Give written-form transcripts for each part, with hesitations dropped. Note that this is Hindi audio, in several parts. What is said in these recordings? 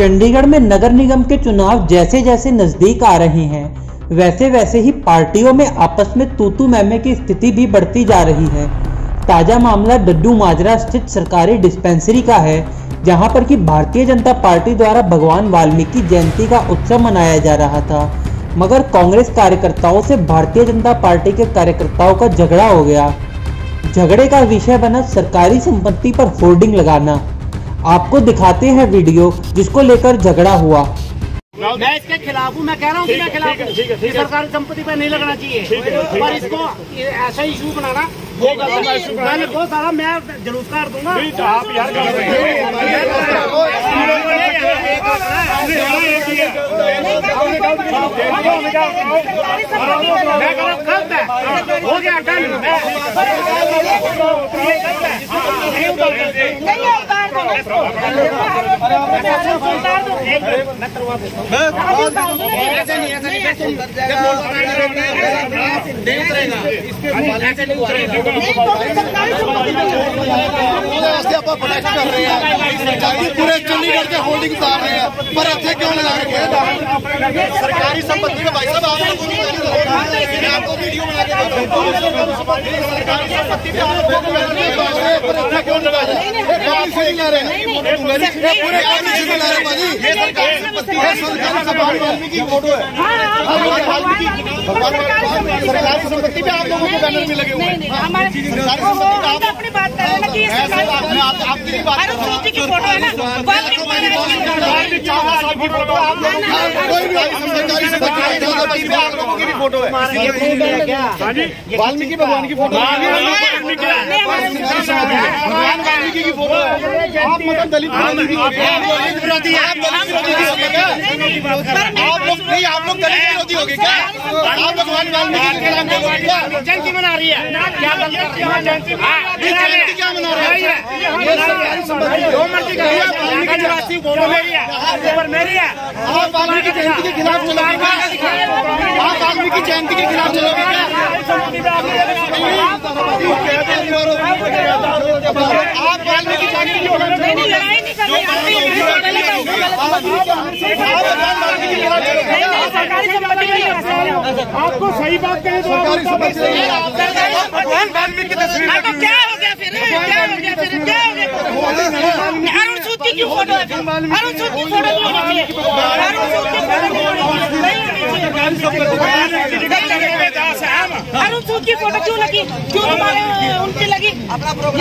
चंडीगढ़ में नगर निगम के चुनाव जैसे जैसे नजदीक आ रहे हैं वैसे वैसे ही पार्टियों में आपस में तूतू मैमे की स्थिति भी बढ़ती जा रही है। ताजा मामला डड्डू माजरा स्थित सरकारी डिस्पेंसरी का है, जहां पर कि भारतीय जनता पार्टी द्वारा भगवान वाल्मीकि जयंती का उत्सव मनाया जा रहा था, मगर कांग्रेस कार्यकर्ताओं से भारतीय जनता पार्टी के कार्यकर्ताओं का झगड़ा हो गया। झगड़े का विषय बना सरकारी संपत्ति पर होर्डिंग लगाना। आपको दिखाते हैं वीडियो जिसको लेकर झगड़ा हुआ। मैं इसके खिलाफ हूँ, मैं कह रहा हूँ कि मैं खिलाफ हूँ। सरकारी संपत्ति पर नहीं लगना चाहिए, पर इसको ऐसा इशू बनाना वो मैंने बहुत सारा मैं जरूर कर दूंगा। आप यार हो गया पूरे चंडीगढ़ के होल्डिंग उतार रहे हैं, पर अच्छे क्यों लगा रखे हैं? सरकारी संपत्ति में भाई साहब आपको वीडियो बना के सरकारी संपत्ति पे आप पर अच्छे क्यों लगा रहे हैं? पूरे सरकारी संपत्ति है, सरकारी वाल्मीकि की फोटो है। सरकारी संपत्ति पे आप लोगों के बैनर भी लगे हुए हैं। अपनी बात कर रहे हैं कि आपकी बात की फोटो है ना, कोई भी सरकारी संपत्ति पे आप लोगों की भी फोटो है। वाल्मीकि भगवान की फोटो, भगवान वाल्मीकि की फोटो है। आप मतलब दलित विरोधी, आप लोग नहीं, आप लोग दलित विरोधी हो गए क्या? आप भगवान वाल्मीकि के खिलाफ बोलोगे क्या? जयंती मना रही है क्या? जयंती क्या मना रही है? जो मर्जी आदिवासी बोलो मेरी है, पर मेरी है। आप वाल्मीकि जयंती के खिलाफ चलोगे क्या? आप वाल्मीकि जयंती के खिलाफ चलोगे क्या? आप वाल्मीकि जयंती की लड़ाई नहीं कर आपको सही बात कहें तो भगवान वाल्मीकि की तस्वीर क्या हो गया फिर? क्या हो गया फिर? क्या हो गया? अरुण सूद की फोटो है, अरुण सूद की फोटो नहीं होनी चाहिए, अरुण सूद की फोटो नहीं होनी चाहिए। अरुण सूद की फोटो क्यों लगी? क्यों हमारे उनकी लगी?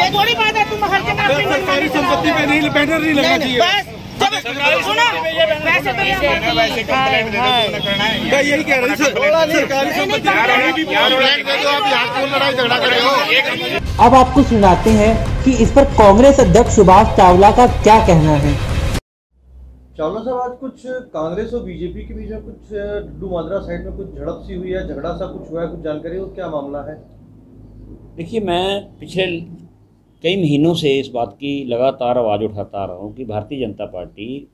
ये थोड़ी बात है तुम हर जगह सरकारी संपत्ति पे नहीं बैनर नहीं लगना चाहिए। सुनो वैसे तो यही कह रही सरकारी संपत्ति लड़ाई झगड़ा कर रहे हो। अब आपको सुनाते हैं कि इस पर कांग्रेस अध्यक्ष सुभाष चावला का क्या कहना है। चावला साहब, आज कुछ कांग्रेस और बीजेपी के बीच में कुछ डड्डू माजरा साइड में कुछ झड़प सी हुई है, झगड़ा सा कुछ हुआ है, कुछ जानकारी हो क्या मामला है? देखिए, मैं पिछले कई महीनों से इस बात की लगातार आवाज़ उठाता आ रहा हूँ कि भारतीय जनता पार्टी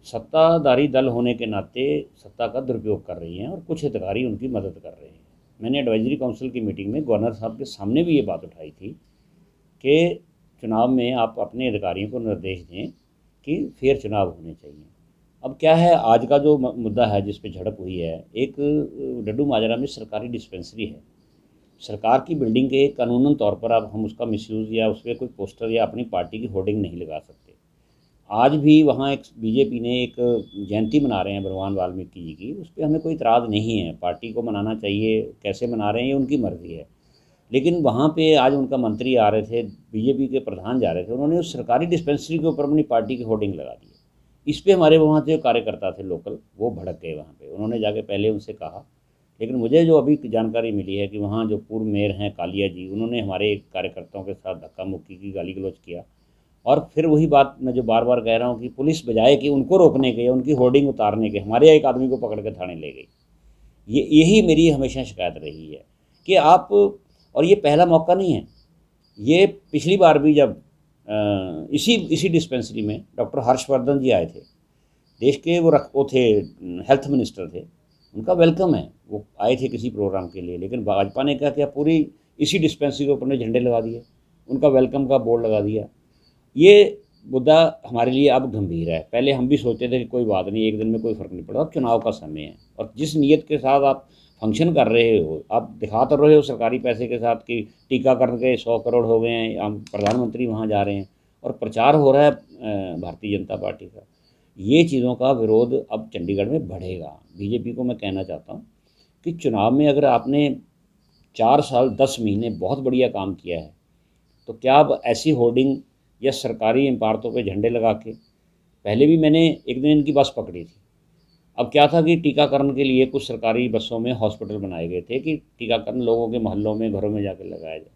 सत्ताधारी दल होने के नाते सत्ता का दुरुपयोग कर रही है और कुछ अधिकारी उनकी मदद कर रहे हैं। मैंने एडवाइजरी काउंसिल की मीटिंग में गवर्नर साहब के सामने भी ये बात उठाई थी कि चुनाव में आप अपने अधिकारियों को निर्देश दें कि फेयर चुनाव होने चाहिए। अब क्या है, आज का जो मुद्दा है जिस पे झड़प हुई है, एक डड्डू माजरा में सरकारी डिस्पेंसरी है, सरकार की बिल्डिंग के कानूनन तौर पर अब हम उसका मिसयूज़ या उस पर कोई पोस्टर या अपनी पार्टी की होर्डिंग नहीं लगा सकते। आज भी वहाँ एक बीजेपी ने एक जयंती मना रहे हैं भगवान वाल्मीकि जी की, उस पर हमें कोई इतराज़ नहीं है। पार्टी को मनाना चाहिए, कैसे मना रहे हैं ये उनकी मर्ज़ी है। लेकिन वहाँ पे आज उनका मंत्री आ रहे थे, बीजेपी के प्रधान जा रहे थे, उन्होंने उस सरकारी डिस्पेंसरी के ऊपर अपनी पार्टी की होर्डिंग लगा दी। इस पर हमारे वहाँ जो कार्यकर्ता थे लोकल, वो भड़क गए वहाँ पर। उन्होंने जाके पहले उनसे कहा, लेकिन मुझे जो अभी जानकारी मिली है कि वहाँ जो पूर्व मेयर हैं कालिया जी, उन्होंने हमारे कार्यकर्ताओं के साथ धक्का मुक्की की, गाली गलौज किया। और फिर वही बात मैं जो बार बार कह रहा हूँ कि पुलिस बजाय कि उनको रोकने के या उनकी होर्डिंग उतारने के, हमारे एक आदमी को पकड़ के थाने ले गई। यही मेरी हमेशा शिकायत रही है कि आप, और ये पहला मौका नहीं है, ये पिछली बार भी जब इसी डिस्पेंसरी में डॉक्टर हर्षवर्धन जी आए थे, देश के वो थे हेल्थ मिनिस्टर थे, उनका वेलकम है, वो आए थे किसी प्रोग्राम के लिए, लेकिन भाजपा ने क्या किया, पूरी इसी डिस्पेंसरी के ऊपर ने झंडे लगा दिए, उनका वेलकम का बोर्ड लगा दिया। ये मुद्दा हमारे लिए अब गंभीर है। पहले हम भी सोचते थे कि कोई बात नहीं, एक दिन में कोई फ़र्क नहीं पड़ता। अब चुनाव का समय है और जिस नीयत के साथ आप फंक्शन कर रहे हो, आप दिखा तो रहे हो सरकारी पैसे के साथ कि टीकाकरण के 100 करोड़ हो गए हैं, हम प्रधानमंत्री वहाँ जा रहे हैं और प्रचार हो रहा है भारतीय जनता पार्टी का। ये चीज़ों का विरोध अब चंडीगढ़ में बढ़ेगा। बीजेपी को मैं कहना चाहता हूँ कि चुनाव में अगर आपने 4 साल 10 महीने बहुत बढ़िया काम किया है तो क्या अब ऐसी होर्डिंग या सरकारी इमारतों पे झंडे लगा के, पहले भी मैंने एक दिन इनकी बस पकड़ी थी। अब क्या था कि टीकाकरण के लिए कुछ सरकारी बसों में हॉस्पिटल बनाए गए थे कि टीकाकरण लोगों के मोहल्लों में, घरों में जाकर लगाया जाए।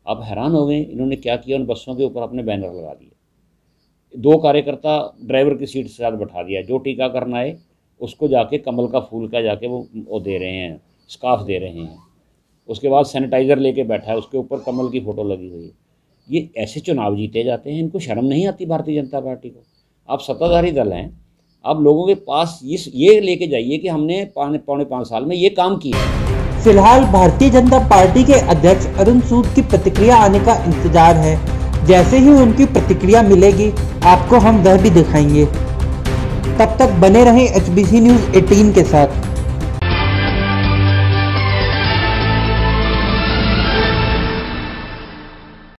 अब हैरान हो गए इन्होंने क्या किया, उन बसों के ऊपर अपने बैनर लगा दिए। 2 कार्यकर्ता ड्राइवर की सीट से साथ बैठा दिया, जो टीकाकरण आए उसको जाके कमल का फूल का जाके वो दे रहे हैं, स्कार्फ दे रहे हैं। उसके बाद सैनिटाइज़र लेके बैठा है, उसके ऊपर कमल की फ़ोटो लगी हुई है। ये ऐसे चुनाव जीते जाते हैं? इनको शर्म नहीं आती भारतीय जनता पार्टी को? आप सत्ताधारी दल हैं, आप लोगों के पास ये लेके जाइए कि हमने पौने 5 साल में ये काम किया। फिलहाल भारतीय जनता पार्टी के अध्यक्ष अरुण सूद की प्रतिक्रिया आने का इंतजार है। जैसे ही उनकी प्रतिक्रिया मिलेगी आपको हम वह भी दिखाएंगे। तब तक बने रहें HBC News 18 के साथ।